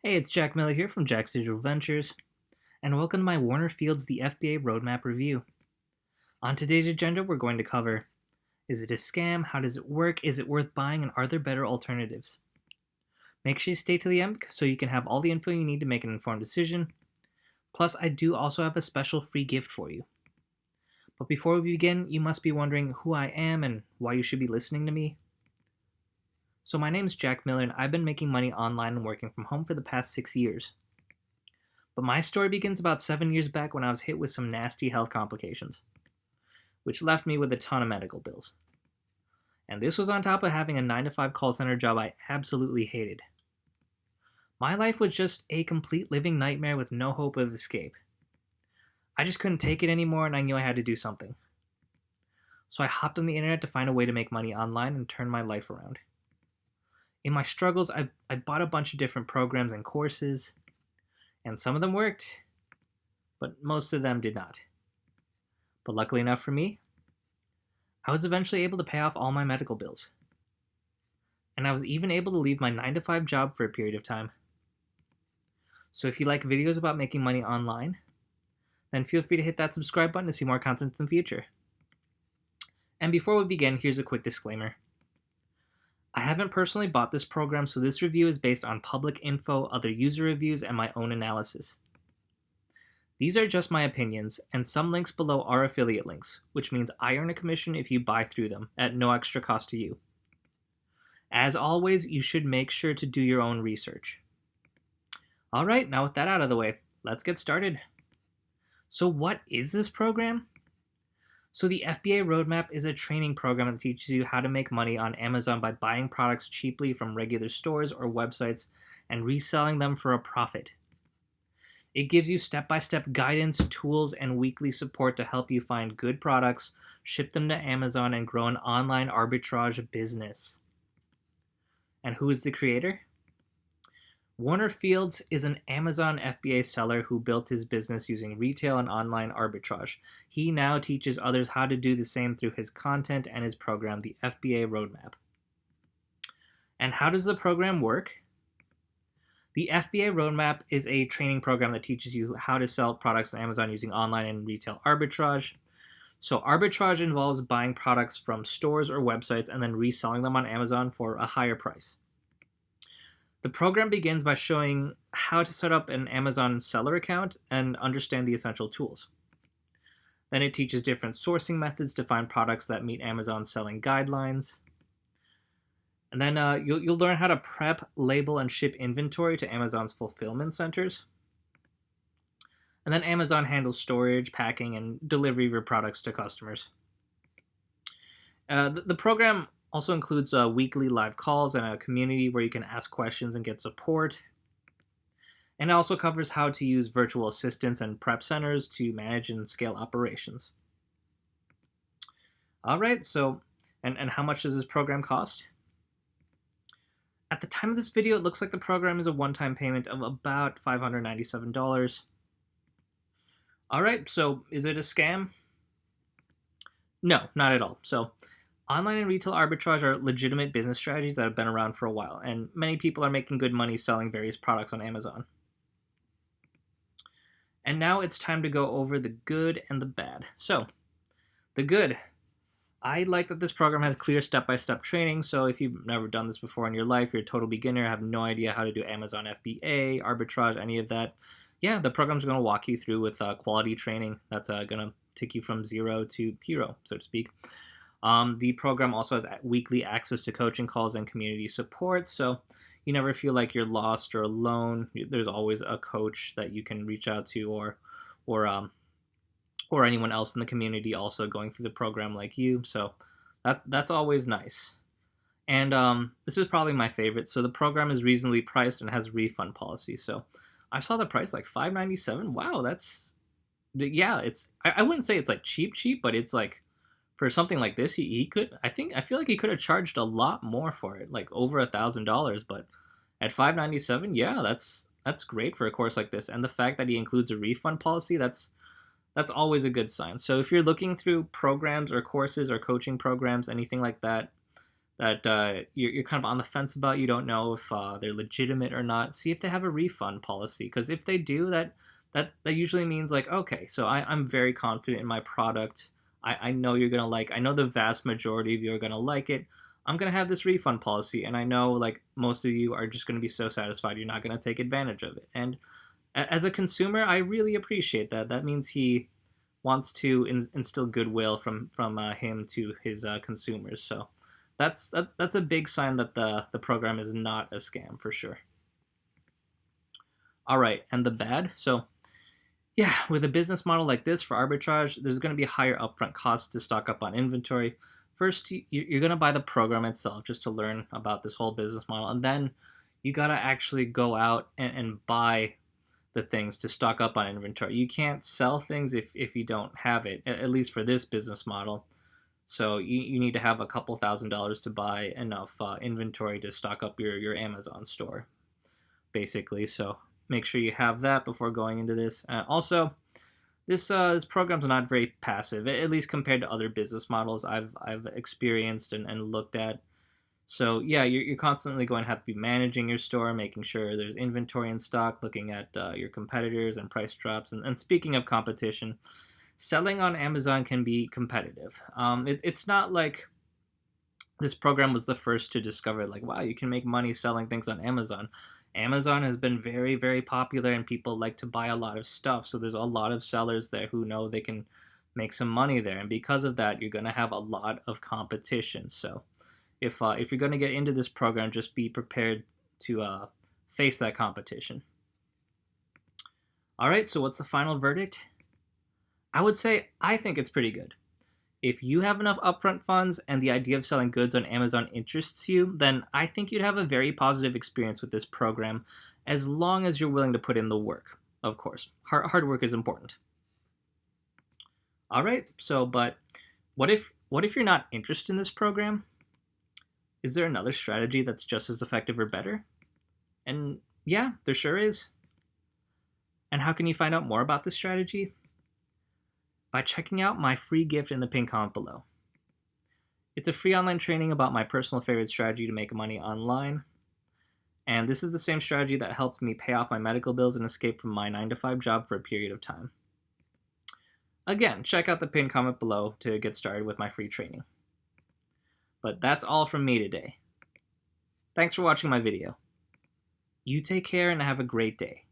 Hey, it's Jack Miller here from Jack's Digital Ventures, and welcome to my Warner Field's The FBA Roadmap Review. On today's agenda, we're going to cover: is it a scam? How does it work? Is it worth buying? And are there better alternatives? Make sure you stay to the end so you can have all the info you need to make an informed decision. Plus, I do also have a special free gift for you. But before we begin, you must be wondering who I am and why you should be listening to me. So my name is Jack Miller, and I've been making money online and working from home for the past 6 years. But my story begins about 7 years back when I was hit with some nasty health complications, which left me with a ton of medical bills. And this was on top of having a 9 to 5 call center job I absolutely hated. My life was just a complete living nightmare with no hope of escape. I just couldn't take it anymore, and I knew I had to do something. So I hopped on the internet to find a way to make money online and turn my life around. In my struggles, I bought a bunch of different programs and courses, and some of them worked, but most of them did not. But luckily enough for me, I was eventually able to pay off all my medical bills. And I was even able to leave my 9 to 5 job for a period of time. So if you like videos about making money online, then feel free to hit that subscribe button to see more content in the future. And before we begin, here's a quick disclaimer. I haven't personally bought this program, so this review is based on public info, other user reviews, and my own analysis. These are just my opinions, and some links below are affiliate links, which means I earn a commission if you buy through them, at no extra cost to you. As always, you should make sure to do your own research. Alright, now with that out of the way, let's get started. So what is this program? So the FBA Roadmap is a training program that teaches you how to make money on Amazon by buying products cheaply from regular stores or websites and reselling them for a profit. It gives you step-by-step guidance, tools, and weekly support to help you find good products, ship them to Amazon, and grow an online arbitrage business. And who is the creator? Warner Fields is an Amazon FBA seller who built his business using retail and online arbitrage. He now teaches others how to do the same through his content and his program, the FBA Roadmap. And how does the program work? The FBA Roadmap is a training program that teaches you how to sell products on Amazon using online and retail arbitrage. So arbitrage involves buying products from stores or websites and then reselling them on Amazon for a higher price. The program begins by showing how to set up an Amazon seller account and understand the essential tools. Then it teaches different sourcing methods to find products that meet Amazon's selling guidelines. And then you'll learn how to prep, label, and ship inventory to Amazon's fulfillment centers. And then Amazon handles storage, packing, and delivery of your products to customers. The program also includes weekly live calls and a community where you can ask questions and get support. And it also covers how to use virtual assistants and prep centers to manage and scale operations. All right, so, and how much does this program cost? At the time of this video, it looks like the program is a one-time payment of about $597. All right, so is it a scam? No, not at all. So online and retail arbitrage are legitimate business strategies that have been around for a while, and many people are making good money selling various products on Amazon. And now it's time to go over the good and the bad. So, the good. I like that this program has clear step-by-step training, so if you've never done this before in your life, you're a total beginner, have no idea how to do Amazon FBA, arbitrage, any of that, yeah, the program's going to walk you through with quality training that's going to take you from zero to hero, so to speak. The program also has weekly access to coaching calls and community support, so you never feel like you're lost or alone. There's always a coach that you can reach out to, or anyone else in the community also going through the program like you. So that's always nice. And this is probably my favorite. So the program is reasonably priced and has refund policy. So I saw the price like $597. Wow, it's I wouldn't say it's like cheap, but it's like, for something like this, he could, I feel like he could have charged a lot more for it, like over $1,000. But at $597, yeah, that's great for a course like this. And the fact that he includes a refund policy, that's always a good sign. So if you're looking through programs or courses or coaching programs, anything like that, that you're kind of on the fence about. You don't know if they're legitimate or not. See if they have a refund policy, because if they do, that usually means like, okay, so I'm very confident in my product. I know you're gonna like. I know the vast majority of you are gonna like it. I'm gonna have this refund policy, and I know like most of you are just gonna be so satisfied you're not gonna take advantage of it. And as a consumer, I really appreciate that. That means he wants to instill goodwill from him to his consumers. So that's a big sign that the program is not a scam for sure. All right, and the bad. So yeah, with a business model like this for arbitrage, there's going to be higher upfront costs to stock up on inventory. First, you're going to buy the program itself just to learn about this whole business model, and then you got to actually go out and buy the things to stock up on inventory. You can't sell things if you don't have it, at least for this business model. So you need to have a couple $1,000s to buy enough inventory to stock up your Amazon store, basically. So make sure you have that before going into this. Also, this program's not very passive, at least compared to other business models I've experienced and looked at. So yeah, you're constantly going to have to be managing your store, making sure there's inventory in stock, looking at your competitors and price drops. And speaking of competition, selling on Amazon can be competitive. It's not like this program was the first to discover like, wow, you can make money selling things on Amazon. Amazon has been very, very popular and people like to buy a lot of stuff. So there's a lot of sellers there who know they can make some money there. And because of that, you're going to have a lot of competition. So if you're going to get into this program, just be prepared to face that competition. All right, so what's the final verdict? I would say I think it's pretty good. If you have enough upfront funds and the idea of selling goods on Amazon interests you, then I think you'd have a very positive experience with this program, as long as you're willing to put in the work. Of course, hard work is important. All right, so but what if you're not interested in this program? Is there another strategy that's just as effective or better? And yeah, there sure is. And how can you find out more about this strategy? By checking out my free gift in the pinned comment below. It's a free online training about my personal favorite strategy to make money online. And this is the same strategy that helped me pay off my medical bills and escape from my 9-to-5 job for a period of time. Again, check out the pinned comment below to get started with my free training. But that's all from me today. Thanks for watching my video. You take care and have a great day.